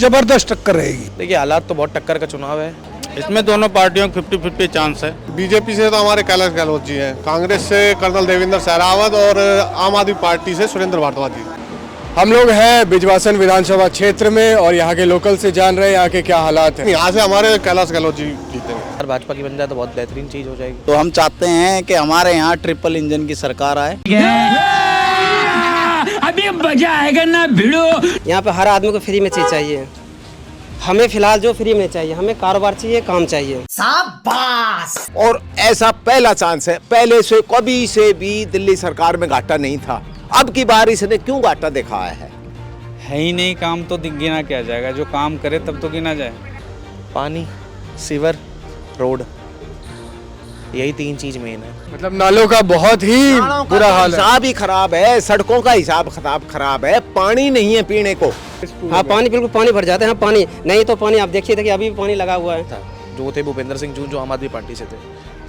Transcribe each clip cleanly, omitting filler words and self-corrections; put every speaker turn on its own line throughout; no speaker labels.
जबरदस्त टक्कर रहेगी।
देखिए हालात तो बहुत टक्कर का चुनाव है,
इसमें दोनों पार्टियों को 50-50 चांस है।
बीजेपी से तो हमारे कैलाश गहलोत जी हैं, कांग्रेस से कर्नल देवेंद्र सहरावत और आम आदमी पार्टी से सुरेंद्र भारद्वाज जी।
हम लोग हैं बिजवासन विधानसभा क्षेत्र में और यहाँ के लोकल से जान रहे हैं यहाँ के क्या हालात हैं।
यहाँ से हमारे कैलाश गहलोत जी जीतेंगे।
अगर भाजपा की बन जाए तो बहुत बेहतरीन चीज हो जाएगी।
तो हम चाहते हैं कि हमारे यहाँ ट्रिपल इंजन की सरकार आए।
अभी मजा आएगा ना भिड़ो।
यहाँ पे हर आदमी को फ्री में चीज चाहिए, हमें फिलहाल जो फ्री में चाहिए, हमें कारोबार चाहिए, काम चाहिए।
शाबाश। और ऐसा पहला चांस है, पहले से कभी से भी दिल्ली सरकार में घाटा नहीं था, अब की बार इसने क्यों घाटा दिखाया है
ही नहीं। काम तो गिना क्या जाएगा, जो काम करे तब तो गिना जाए।
पानी, सीवर, रोड, यही तीन चीज मेन है।
मतलब नालों का बहुत ही बुरा हाल है,
हिसाब ही खराब है, सड़कों का हिसाब खराब है, पानी नहीं है पीने को।
हाँ पानी बिल्कुल पानी भर जाते हैं। पानी नहीं तो पानी आप देखिए थे कि अभी भी पानी लगा हुआ है।
जो थे भूपेंद्र सिंह जून, जो आम आदमी पार्टी से थे,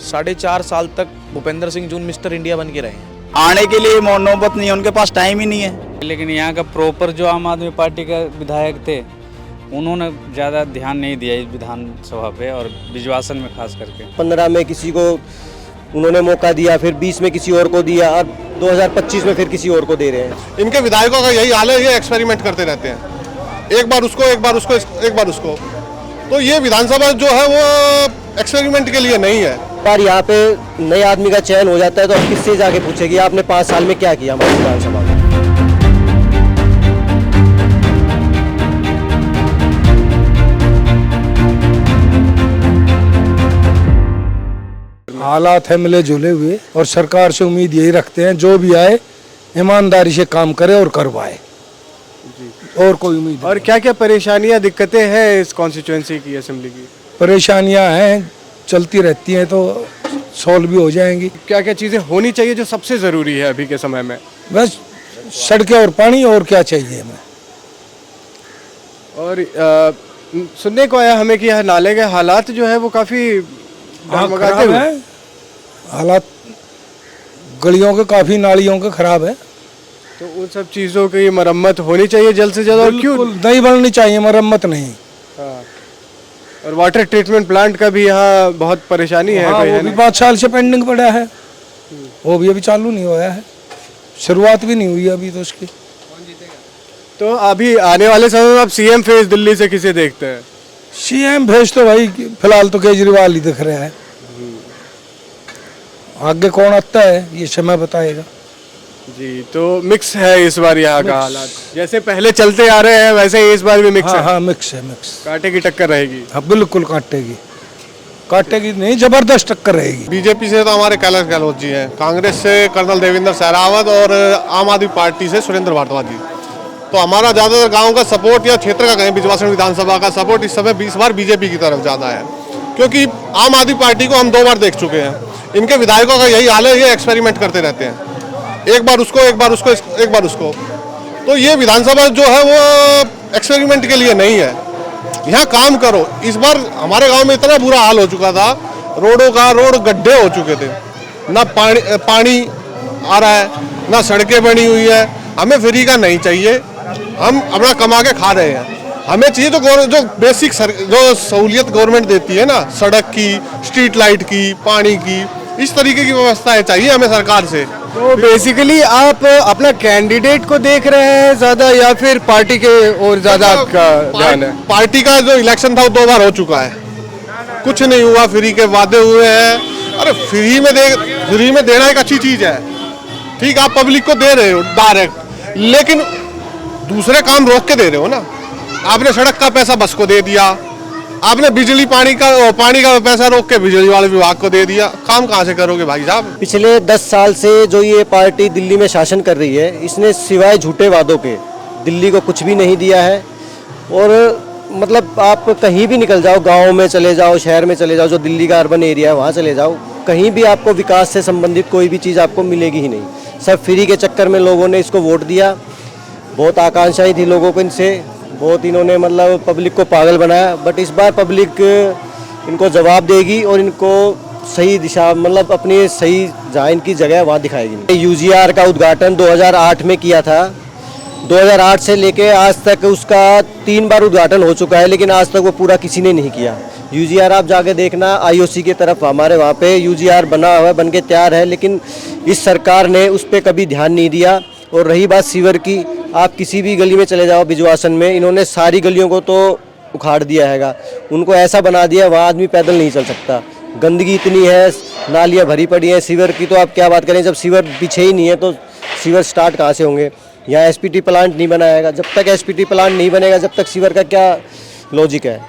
4.5 साल तक भूपेंद्र सिंह जून मिस्टर इंडिया बन के रहे हैं।
आने के लिए नौबत नहीं है, उनके पास टाइम ही नहीं है।
लेकिन यहाँ का प्रॉपर जो आम आदमी पार्टी का विधायक थे, उन्होंने ज़्यादा ध्यान नहीं दिया इस विधानसभा पे और बिजवासन में खास करके।
15 में किसी को उन्होंने मौका दिया, फिर 20 में किसी और को दिया, और 2025 में फिर किसी और को दे रहे हैं।
इनके विधायकों का यही हाल है, ये एक्सपेरिमेंट करते रहते हैं, एक बार उसको, एक बार उसको, एक बार उसको। तो ये विधानसभा जो है वो एक्सपेरिमेंट के लिए नहीं है।
पर यहाँ पे नए आदमी का चयन हो जाता है तो अब किससे जाके पूछेगी आपने 5 साल में क्या किया हमारी विधानसभा में।
हालात है मिले जुले हुए और सरकार से उम्मीद यही रखते हैं जो भी आए ईमानदारी से काम करे और करवाए, और कोई उम्मीद।
और क्या क्या परेशानियां दिक्कतें हैं इस कॉन्स्टिट्यूएंसी की, असेंबली की?
परेशानियां हैं, चलती रहती हैं, तो सॉल्व भी हो जाएंगी।
क्या क्या चीजें होनी चाहिए जो सबसे जरूरी है अभी के समय में?
बस सड़कें और पानी, और क्या चाहिए हमें।
और सुनने को आया हमें कि यह नाले के हालात जो है वो काफी डगमगाते हुए हैं।
हालात गलियों के, काफी नालियों के खराब है,
तो उन सब चीजों की मरम्मत होनी चाहिए जल्द से जल्द। और क्यों
नहीं बननी चाहिए, मरम्मत नहीं।
हाँ। और वाटर ट्रीटमेंट प्लांट का भी यहाँ बहुत परेशानी है।
वो भी 5 साल से पेंडिंग पड़ा है, वो भी अभी चालू नहीं हुआ है, शुरुआत भी नहीं हुई अभी तो उसकी।
तो अभी आने वाले समय में आप सीएम फेज दिल्ली से किसे देखते हैं?
सीएम फेज तो भाई फिलहाल तो केजरीवाल ही दिख रहा है, आगे कौन आता है ये समय बताएगा।
जी, तो मिक्स है इस बार यहाँ का हालात, जैसे पहले चलते आ रहे हैं वैसे ही इस बार भी मिक्स है।
हाँ मिक्स है, मिक्स।
कांटे की टक्कर रहेगी।
हाँ बिल्कुल काटेगी नहीं, जबरदस्त टक्कर रहेगी।
बीजेपी से तो हमारे कैलाश गहलोत जी हैं, कांग्रेस से कर्नल देवेंद्र सहरावत और आम आदमी पार्टी से सुरेंद्र भारद्वाज जी। तो हमारा ज़्यादातर गांव का सपोर्ट या क्षेत्र का कहें बिजवासन विधानसभा का सपोर्ट इस समय 20 बार बीजेपी की तरफ ज़्यादा है, क्योंकि आम आदमी पार्टी को हम 2 बार देख चुके हैं। इनके विधायकों का यही हाल है, ये एक्सपेरिमेंट करते रहते हैं, एक बार उसको, एक बार उसको, एक बार उसको। तो ये विधानसभा जो है वो एक्सपेरिमेंट के लिए नहीं है, यहाँ काम करो। इस बार हमारे गांव में इतना बुरा हाल हो चुका था, रोड गड्ढे हो चुके थे, ना पानी आ रहा है, ना सड़कें बनी हुई है। हमें फ्री का नहीं चाहिए, हम अपना कमा के खा रहे हैं। हमें चाहिए तो जो बेसिक जो सहूलियत गवर्नमेंट देती है ना, सड़क की, स्ट्रीट लाइट की, पानी की, इस तरीके की व्यवस्थाएं चाहिए हमें सरकार से।
तो बेसिकली आप अपना कैंडिडेट को देख रहे हैं ज्यादा या फिर पार्टी के और ज्यादा आपका ध्यान है?
पार्टी का जो इलेक्शन था वो 2 बार हो चुका है, कुछ नहीं हुआ, फ्री के वादे हुए हैं। अरे फ्री में देना एक अच्छी चीज है, ठीक, आप पब्लिक को दे रहे हो डायरेक्ट, लेकिन दूसरे काम रोक के दे रहे हो ना। आपने सड़क का पैसा बस को दे दिया, आपने बिजली पानी का पैसा रोक के बिजली वाले विभाग को दे दिया, काम कहाँ से करोगे भाई साहब?
पिछले 10 साल से जो ये पार्टी दिल्ली में शासन कर रही है, इसने सिवाय झूठे वादों के दिल्ली को कुछ भी नहीं दिया है। और मतलब आप कहीं भी निकल जाओ, गाँव में चले जाओ, शहर में चले जाओ, जो दिल्ली का अर्बन एरिया है वहाँ चले जाओ, कहीं भी आपको विकास से संबंधित कोई भी चीज़ आपको मिलेगी ही नहीं। सब फ्री के चक्कर में लोगों ने इसको वोट दिया, बहुत आकांक्षाएं थी लोगों को इनसे, बहुत इन्होंने मतलब पब्लिक को पागल बनाया। बट इस बार पब्लिक इनको जवाब देगी और इनको सही दिशा, मतलब अपनी सही जहाँ इनकी जगह है वहाँ दिखाएगी। यूजीआर का उद्घाटन 2008 में किया था, 2008 से लेके आज तक उसका 3 बार उद्घाटन हो चुका है, लेकिन आज तक वो पूरा किसी ने नहीं किया। यूजीआर आप जाके देखना, आईओसी की तरफ हमारे वहाँ पे यूजीआर बना हुआ है, बन के तैयार है, लेकिन इस सरकार ने उस पर कभी ध्यान नहीं दिया। और रही बात सीवर की, आप किसी भी गली में चले जाओ बिजवासन में, इन्होंने सारी गलियों को तो उखाड़ दिया हैगा, उनको ऐसा बना दिया वहाँ आदमी पैदल नहीं चल सकता। गंदगी इतनी है, नालियाँ भरी पड़ी हैं। सीवर की तो आप क्या बात करें, जब सीवर बिछे ही नहीं है तो सीवर स्टार्ट कहाँ से होंगे। यहाँ एसपीटी प्लांट नहीं बनाएगा, जब तक एसपीटी प्लांट नहीं बनेगा जब तक सीवर का क्या लॉजिक है।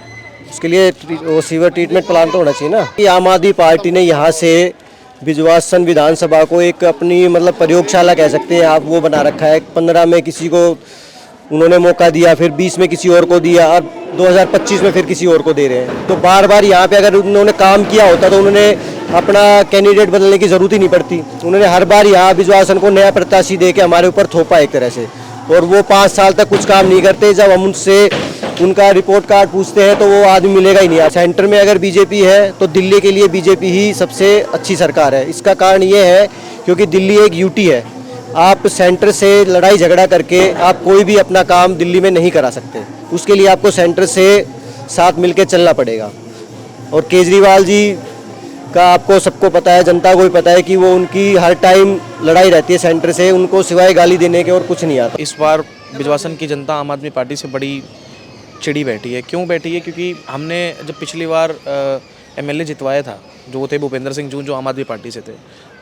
उसके लिए वो सीवर ट्रीटमेंट प्लांट तो होना चाहिए ना। ये आम आदमी पार्टी ने यहाँ से बिजवासन विधानसभा को एक अपनी मतलब प्रयोगशाला कह सकते हैं आप, वो बना रखा है। 15 में किसी को उन्होंने मौका दिया, फिर 20 में किसी और को दिया, और 2025 में फिर किसी और को दे रहे हैं। तो बार बार यहाँ पे अगर उन्होंने काम किया होता तो उन्होंने अपना कैंडिडेट बदलने की ज़रूरत ही नहीं पड़ती। उन्होंने हर बार यहाँ बिजवासन को नया प्रत्याशी दे के हमारे ऊपर थोपा एक तरह से, और वो 5 साल तक कुछ काम नहीं करते। जब हम उनसे उनका रिपोर्ट कार्ड पूछते हैं तो वो आदमी मिलेगा ही नहीं। सेंटर में अगर बीजेपी है तो दिल्ली के लिए बीजेपी ही सबसे अच्छी सरकार है। इसका कारण ये है क्योंकि दिल्ली एक यूटी है, आप सेंटर से लड़ाई झगड़ा करके आप कोई भी अपना काम दिल्ली में नहीं करा सकते। उसके लिए आपको सेंटर से साथ मिलकर चलना पड़ेगा। और केजरीवाल जी का आपको सबको पता है, जनता को भी पता है कि वो उनकी हर टाइम लड़ाई रहती है सेंटर से, उनको सिवाय गाली देने के और कुछ नहीं आता।
इस बार बिजवासन की जनता आम आदमी पार्टी से बड़ी चिड़ी बैठी है। क्यों बैठी है? क्योंकि हमने जब पिछली बार एमएलए जितवाया था, जो थे भूपेंद्र सिंह जून, जो आम आदमी पार्टी से थे,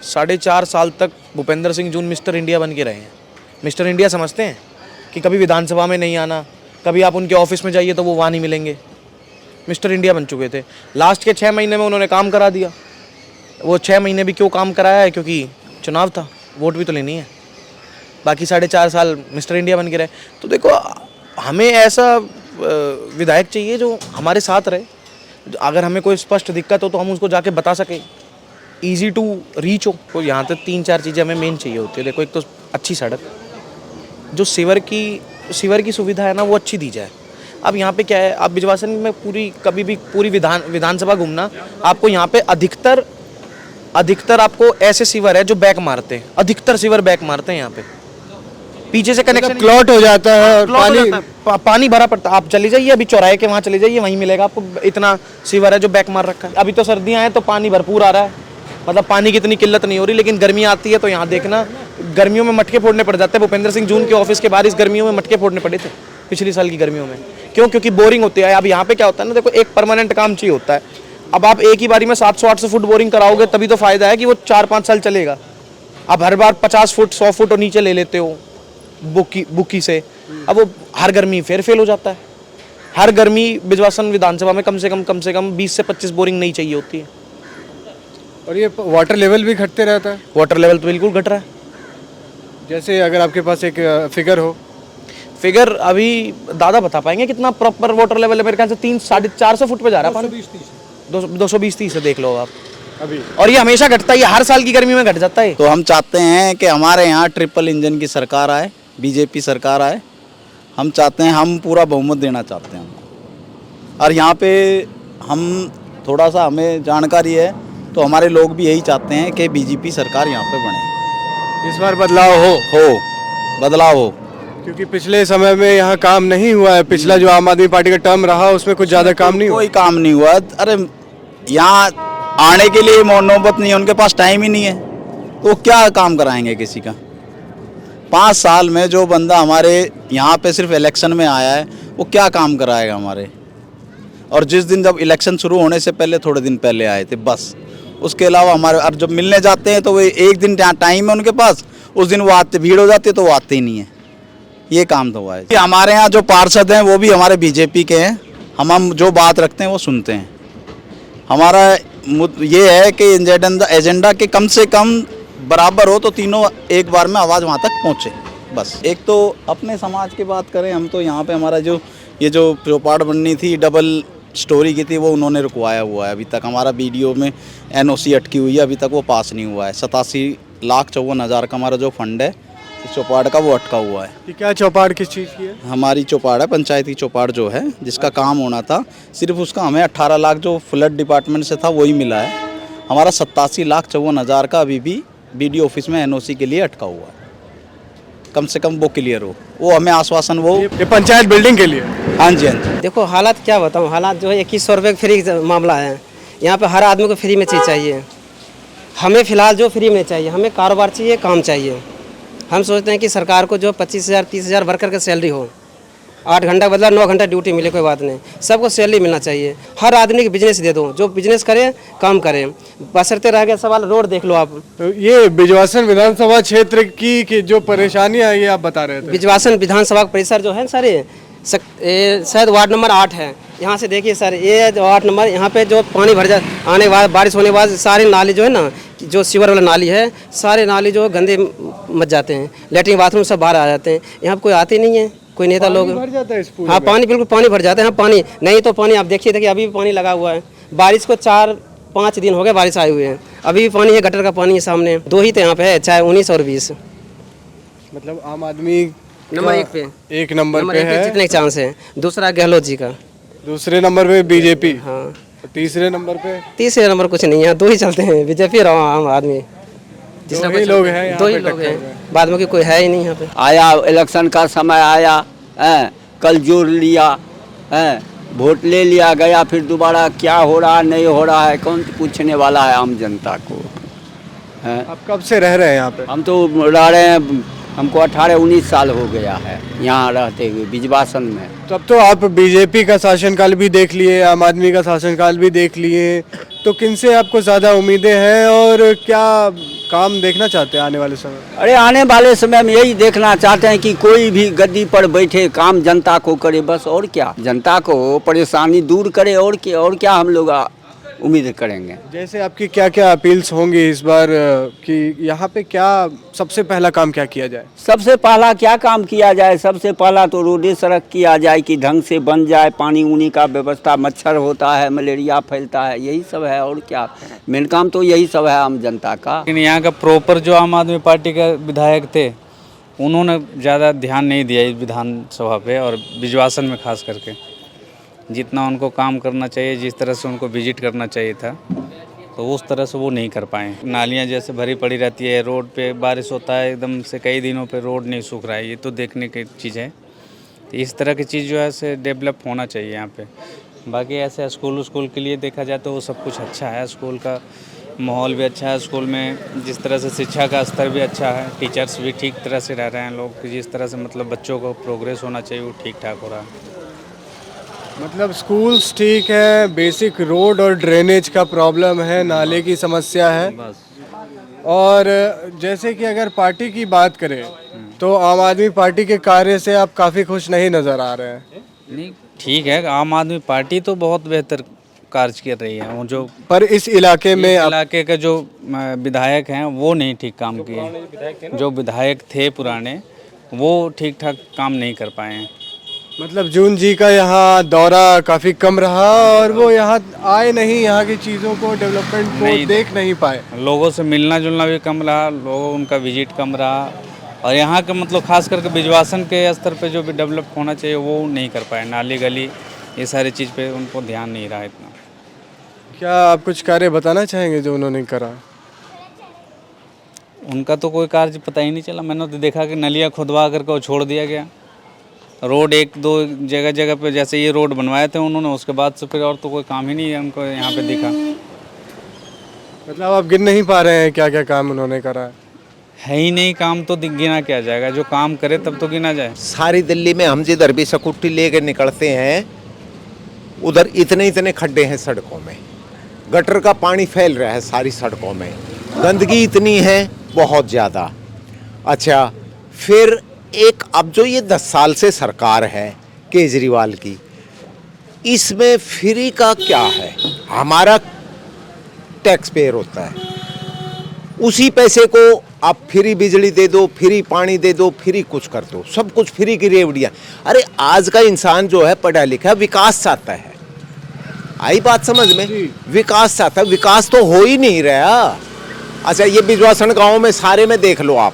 4.5 साल तक भूपेंद्र सिंह जून मिस्टर इंडिया बन के रहे हैं। मिस्टर इंडिया समझते हैं कि कभी विधानसभा में नहीं आना, कभी आप उनके ऑफिस में जाइए तो वो वहाँ नहीं मिलेंगे। मिस्टर इंडिया बन चुके थे। लास्ट के 6 महीने में उन्होंने काम करा दिया। वो 6 महीने भी क्यों काम कराया है? क्योंकि चुनाव था, वोट भी तो लेनी है। बाकी 4.5 साल मिस्टर इंडिया बन के रहे। तो देखो, हमें ऐसा विधायक चाहिए जो हमारे साथ रहे। अगर हमें कोई स्पष्ट दिक्कत हो तो हम उसको जाके बता सकें, ईजी टू रीच हो। तो यहाँ तक 3-4 चीज़ें हमें मेन चाहिए होती है। देखो, एक तो अच्छी सड़क, जो सीवर की सुविधा है ना, वो अच्छी दी जाए। अब यहाँ पे क्या है, आप बिजवासन में कभी भी पूरी विधानसभा घूमना, आपको यहाँ पे अधिकतर आपको ऐसे सीवर है जो बैक मारते हैं। अधिकतर सीवर बैक मारते हैं यहाँ पे, पीछे से कनेक्शन
क्लॉट हो जाता है और
पानी भरा पड़ता है। आप चले जाइए, अभी चौराहे के वहाँ चले जाइए, वहीं मिलेगा आपको। इतना सीवर है जो बैक मार रखा है। अभी तो सर्दियाँ हैं तो पानी भरपूर आ रहा है, मतलब पानी की इतनी किल्लत नहीं हो रही। लेकिन गर्मी आती है तो यहाँ देखना, गर्मियों में मटके फोड़ने पड़ जाते हैं। भूपेंद्र सिंह जून के ऑफिस के बाहर इस गर्मियों में मटके फोड़ने पड़े थे पिछले साल की गर्मियों में। क्यों? क्योंकि बोरिंग होती है। अब यहाँ पे क्या होता है ना, देखो, एक परमानेंट काम चाहिए होता है। अब आप एक ही बारी में 700-800 फुट बोरिंग कराओगे तभी तो फायदा है कि वो 4-5 साल चलेगा। अब हर बार 50 फुट 100 फुट और नीचे ले लेते हो बुकी से, अब वो हर गर्मी फिर फेल हो जाता है। हर गर्मी बिजवासन विधानसभा में कम से कम 20 से 25 बोरिंग नहीं चाहिए होती है।
और ये वाटर लेवल भी घटते रहता है।
वाटर लेवल तो बिल्कुल घट रहा है।
जैसे अगर आपके पास एक फिगर हो,
फिगर अभी दादा बता पाएंगे कितना प्रॉपर वाटर लेवल है। मेरे ख्याल से 300-450 फुट पे जा रहा है पानी। 220-30 देख लो आप
अभी।
और ये हमेशा घटता है, हर साल की गर्मी में घट जाता है।
तो हम चाहते हैं कि हमारे यहाँ ट्रिपल इंजन की सरकार आए, बीजेपी सरकार आए। हम चाहते हैं, हम पूरा बहुमत देना चाहते हैं हमको। और यहाँ पे हम थोड़ा सा हमें जानकारी है तो हमारे लोग भी यही चाहते हैं कि बीजेपी सरकार यहाँ पे बने,
इस बार बदलाव
बदलाव हो।
क्योंकि पिछले समय में यहाँ काम नहीं हुआ है। पिछला जो आम आदमी पार्टी का टर्म रहा उसमें कुछ ज़्यादा काम नहीं हुआ।
कोई काम नहीं हुआ। अरे यहाँ आने के लिए नौबत नहीं है, उनके पास टाइम ही नहीं है, तो क्या काम कराएंगे किसी का। 5 साल में जो बंदा हमारे यहाँ पे सिर्फ इलेक्शन में आया है वो क्या काम कराएगा हमारे। और जिस दिन जब इलेक्शन शुरू होने से पहले थोड़े दिन पहले आए थे बस, उसके अलावा हमारे अब जब मिलने जाते हैं तो वो एक दिन टाइम है उनके पास, उस दिन वो आते, भीड़ हो जाती है तो वो आते ही नहीं है। ये काम तो हुआ है। हमारे यहाँ जो पार्षद हैं वो भी हमारे बीजेपी के हैं। हम जो बात रखते हैं वो सुनते हैं। हमारा ये है कि एजेंडा के कम से कम बराबर हो तो तीनों एक बार में आवाज़ वहाँ तक पहुँचे बस। एक तो अपने समाज की बात करें हम, तो यहाँ पे हमारा जो चौपाट बननी थी, डबल स्टोरी की थी, वो उन्होंने रुकवाया हुआ है। अभी तक हमारा बीडीओ में एनओसी अटकी हुई है, अभी तक वो पास नहीं हुआ है। 87,54,000 का हमारा जो फंड है इस चौपाट का, वो अटका हुआ है।
कि क्या चौपाट किस चीज़ की है?
हमारी चौपाट है, पंचायती चौपाट जो है, जिसका काम होना था, सिर्फ उसका हमें 18 लाख जो फ्लड डिपार्टमेंट से था वही मिला है। हमारा 87,54,000 का अभी भी बीडीओ ऑफिस में एनओसी के लिए अटका हुआ है। कम से कम वो क्लियर हो, वो हमें आश्वासन वो
ये पंचायत बिल्डिंग के लिए?
हाँ जी, हाँ जी।
देखो हालात क्या बताऊँ, हालात जो है 2100 रुपये फ्री मामला है। यहाँ पे हर आदमी को फ्री में चीज़ चाहिए। हमें फ़िलहाल जो फ्री में चाहिए, हमें कारोबार चाहिए, काम चाहिए। हम सोचते हैं कि सरकार को जो 25,000 30,000 वर्कर की सैलरी हो, 8 घंटा के बदला 9 घंटा ड्यूटी मिले, कोई बात नहीं, सबको सैलरी मिलना चाहिए। हर आदमी को बिजनेस दे दो, जो बिजनेस करे काम करे। बसरते रह गया सवाल रोड, देख लो आप।
तो ये बिजवासन विधानसभा क्षेत्र की जो परेशानियां है ये आप बता रहे थे।
बिजवासन विधानसभा परिसर जो है सर, ये शायद वार्ड नंबर 8 है। यहाँ से देखिए सर, ये जो 8 नंबर, यहाँ पे जो पानी भर जा आने के बाद, बारिश होने के बाद सारे नाली जो है ना, जो सीवर वाला नाली है, सारे नाली जो गंदे मच जाते हैं, लेटरिन बाथरूम सब बाहर आ जाते हैं। यहाँ पे कोई आते नहीं है, कोई नेता लोग।
भर जाता है इस पूरे
हाँ, पानी बिल्कुल पानी भर जाता है। हाँ, पानी नहीं तो पानी आप देखिए कि अभी भी पानी लगा हुआ है। बारिश को 4-5 दिन हो गए बारिश आए हुए हैं, अभी भी पानी है, गटर का पानी है सामने। 2 ही तो यहाँ पे है, चाहे 19 और 20।
मतलब आम आदमी
नंबर 1 पे,
एक नंबर पे है,
जितने चांस है। दूसरा गहलोत जी का,
दूसरे नंबर पे बीजेपी,
हाँ।
तीसरे नंबर पे?
तीसरे नंबर कुछ नहीं है, 2 ही चलते हैं, बीजेपी और आम आदमी।
2 ही लोग हैं यहाँ
2 ही
पे
लोग
टक्कर
हैं,
में।
बाद में कोई है ही नहीं यहाँ पे।
आया इलेक्शन का समय आया, कल जोड़ लिया, वोट ले लिया गया, फिर दोबारा क्या हो रहा नहीं हो रहा है कौन पूछने वाला है आम जनता को।
आप कब से रह रहे हैं यहाँ पे?
हम तो रह रहे हैं, हमको 18-19 साल हो गया है यहाँ रहते हुए बिजवासन में।
तब तो आप बीजेपी का शासनकाल भी देख लिए, आम आदमी का शासनकाल भी देख लिए, तो किनसे आपको ज़्यादा उम्मीदें हैं और क्या काम देखना चाहते हैं आने वाले समय?
अरे आने वाले समय में यही देखना चाहते हैं कि कोई भी गद्दी पर बैठे, काम जनता को करे, बस। और क्या, जनता को परेशानी दूर करे, और क्या हम लोग उम्मीद करेंगे।
जैसे आपकी क्या क्या अपील्स होंगी इस बार कि यहाँ पे क्या सबसे पहला काम क्या किया जाए?
सबसे पहला क्या काम किया जाए? सबसे पहला तो रोडे सड़क किया जाए कि ढंग से बन जाए, पानी उनी का व्यवस्था, मच्छर होता है, मलेरिया फैलता है, यही सब है। और क्या, मेन काम तो यही सब है आम जनता का।
लेकिन यहाँ का प्रॉपर जो आम आदमी पार्टी का विधायक थे, उन्होंने ज़्यादा ध्यान नहीं दिया इस विधानसभा पे, और बिजवासन में खास करके जितना उनको काम करना चाहिए, जिस तरह से उनको विजिट करना चाहिए था, तो उस तरह से वो नहीं कर पाए। नालियाँ जैसे भरी पड़ी रहती है, रोड पे बारिश होता है एकदम से, कई दिनों पे रोड नहीं सूख रहा है, ये तो देखने की चीज़ है। तो इस तरह की चीज़ जो है से डेवलप होना चाहिए यहाँ पे। बाकी ऐसे स्कूल के लिए देखा जाए तो वो सब कुछ अच्छा है, स्कूल का माहौल भी अच्छा है, स्कूल में जिस तरह से शिक्षा का स्तर भी अच्छा है, टीचर्स भी ठीक तरह से रह रहे हैं लोग, जिस तरह से मतलब बच्चों को प्रोग्रेस होना चाहिए वो ठीक ठाक हो रहा है।
मतलब स्कूल्स ठीक है, बेसिक रोड और ड्रेनेज का प्रॉब्लम है, नाले की समस्या है। और जैसे कि अगर पार्टी की बात करें तो आम आदमी पार्टी के कार्य से आप काफ़ी खुश नहीं नज़र आ रहे हैं।
नहीं, ठीक है, आम आदमी पार्टी तो बहुत बेहतर कार्य कर रही है। वो जो
पर इस इलाके में
इलाके के जो विधायक हैं वो नहीं ठीक काम किए। जो विधायक थे पुराने वो ठीक ठाक काम नहीं कर पाए हैं।
मतलब जून जी का यहाँ दौरा काफ़ी कम रहा और वो यहाँ आए नहीं, यहाँ की चीज़ों को, डेवलपमेंट को देख नहीं पाए।
लोगों से मिलना जुलना भी कम रहा, लोगों उनका विजिट कम रहा, और यहाँ के मतलब खास करके बिजवासन के स्तर पे जो भी डेवलप होना चाहिए वो नहीं कर पाए। नाली गली ये सारी चीज़ पे उनको ध्यान नहीं रहा इतना।
क्या आप कुछ कार्य बताना चाहेंगे जो उन्होंने करा?
उनका तो कोई कार्य पता ही नहीं चला। मैंने तो देखा कि नलियाँ खुदवा करके वो छोड़ दिया गया। रोड 1-2 जगह पे जैसे ये रोड बनवाए थे उन्होंने, उसके बाद से फिर और तो कोई काम ही नहीं है उनको यहाँ पे दिखा।
मतलब आप गिन नहीं पा रहे हैं क्या क्या काम उन्होंने करा
है ही नहीं काम, तो गिना क्या जाएगा? जो काम करे तब तो गिना जाए।
सारी दिल्ली में हम जिधर भी स्कूटी लेकर निकलते हैं उधर इतने खड्डे हैं सड़कों में, गटर का पानी फैल रहा है सारी सड़कों में, गंदगी इतनी है बहुत ज़्यादा। अच्छा, फिर एक अब जो ये 10 साल से सरकार है केजरीवाल की, इसमें फ्री का क्या है? हमारा टैक्स पेयर होता है, उसी पैसे को आप फ्री बिजली दे दो, फ्री पानी दे दो, फ्री कुछ कर दो, सब कुछ फ्री की रेवड़ियाँ। अरे आज का इंसान जो है पढ़ा लिखा, विकास चाहता है, आई बात समझ में? विकास चाहता है, विकास तो हो ही नहीं रहा। अच्छा, ये बिजवासन गांव में सारे में देख लो आप,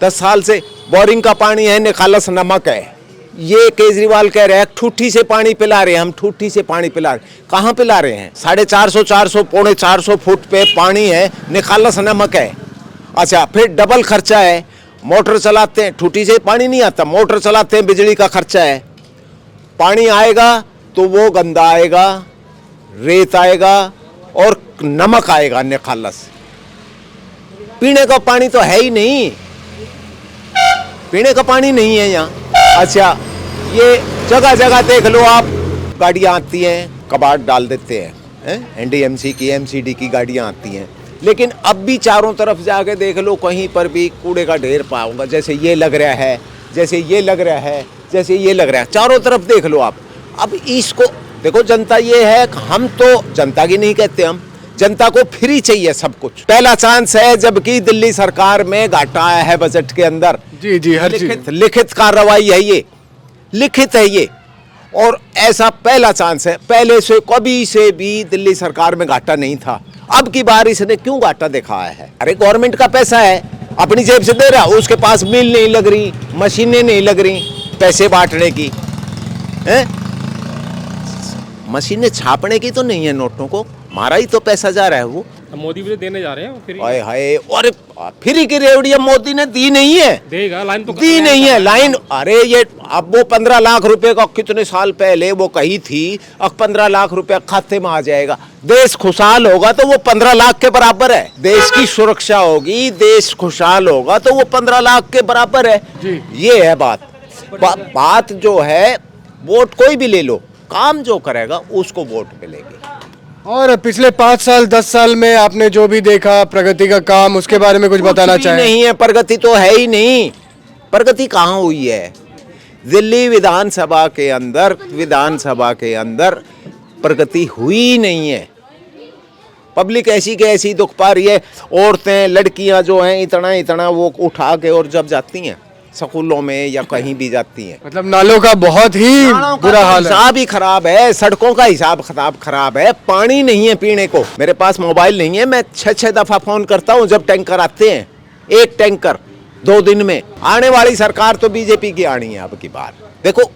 10 साल से बोरिंग का पानी है, निकालस नमक है। ये केजरीवाल कह रहे हैं ठूठी से पानी पिला रहे हैं, हम ठूठी से पानी पिला रहे, कहाँ पिला रहे हैं? 450 पौने 400 फुट पे पानी है, निकालस नमक है। अच्छा, फिर डबल खर्चा है, मोटर चलाते हैं, ठूठी से पानी नहीं आता, मोटर चलाते हैं, बिजली का खर्चा है। पानी आएगा तो वो गंदा आएगा, रेत आएगा और नमक आएगा अन्य खालस। पीने का पानी तो है ही नहीं, पीने का पानी नहीं है यहाँ। अच्छा, ये जगह जगह देख लो आप, गाड़ियाँ आती हैं, कबाड़ डाल देते हैं, एनडीएमसी की, एमसीडी की गाड़ियाँ आती हैं, लेकिन अब भी चारों तरफ जाके देख लो, कहीं पर भी कूड़े का ढेर पाओगे। जैसे ये लग रहा है, जैसे ये लग रहा है, जैसे ये लग रहा है, चारों तरफ देख लो आप। अब इसको देखो, जनता ये है, हम तो जनता की नहीं कहते, हम जनता को फ्री चाहिए सब कुछ। पहला चांस है, जबकि दिल्ली सरकार में घाटा आया है बजट के अंदर।
जी जी, हर चीज
लिखित कार्रवाई है, ये लिखित है ये, और ऐसा पहला चांस है। पहले से कभी से भी दिल्ली सरकार में घाटा नहीं था, अब की बार इसने क्यों घाटा दिखाया है? अरे गवर्नमेंट का पैसा है, अपनी जेब से दे रहा, उसके पास मिल नहीं लग रही, मशीनें नहीं लग रही पैसे बांटने की, हैं? मशीनें छापने की तो नहीं है नोटों को, हमारा ही तो पैसा जा रहा है वो।
मोदी भी तो देने जा रहे हैं फ्री।
हाय हाय, और फ्री की रेवड़ियां मोदी ने दी नहीं है,
देगा, लाइन तो
दी नहीं है लाइन। अरे ये अब वो 15 लाख रुपए का कितने साल पहले वो कही थी, अब 15 लाख रुपए खाते में आ जाएगा। देश खुशहाल होगा तो वो 15 लाख के बराबर है। देश की सुरक्षा होगी, देश खुशहाल होगा तो वो 15 लाख के बराबर है जी। ये है बात। बात जो है, वोट कोई भी ले लो, काम जो करेगा उसको वोट मिलेगी।
और पिछले 5 साल 10 साल में आपने जो भी देखा प्रगति का काम, उसके बारे में कुछ बताना चाहें?
नहीं है, प्रगति तो है ही नहीं। प्रगति कहाँ हुई है? दिल्ली विधानसभा के अंदर प्रगति हुई नहीं है। पब्लिक ऐसी के ऐसी दुख पा रही है। औरतें, लड़कियां जो हैं, इतना वो उठा के और जब जाती हैं स्कूलों में या कहीं भी जाती हैं,
मतलब नालों का बहुत ही बुरा हाल है,
हिसाब ही खराब है, सड़कों का हिसाब खराब है, पानी नहीं है पीने को। मेरे पास मोबाइल नहीं है, मैं 6 दफा फोन करता हूँ जब टैंकर आते हैं, एक टैंकर 2 दिन में। आने वाली सरकार तो बीजेपी की आनी है अब की बार। देखो,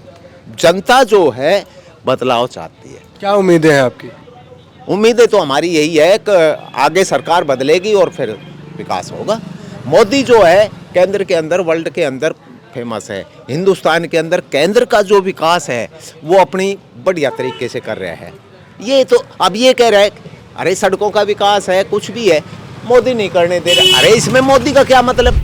जनता जो है बदलाव चाहती है।
क्या उम्मीदें हैं आपकी?
उम्मीदें तो हमारी यही है कि आगे सरकार बदलेगी और फिर विकास होगा। मोदी जो है केंद्र के अंदर, वर्ल्ड के अंदर फेमस है, हिंदुस्तान के अंदर केंद्र का जो विकास है वो अपनी बढ़िया तरीके से कर रहा है। ये तो अब ये कह रहा है अरे सड़कों का विकास है, कुछ भी है, मोदी नहीं करने दे रहा। अरे इसमें मोदी का क्या मतलब?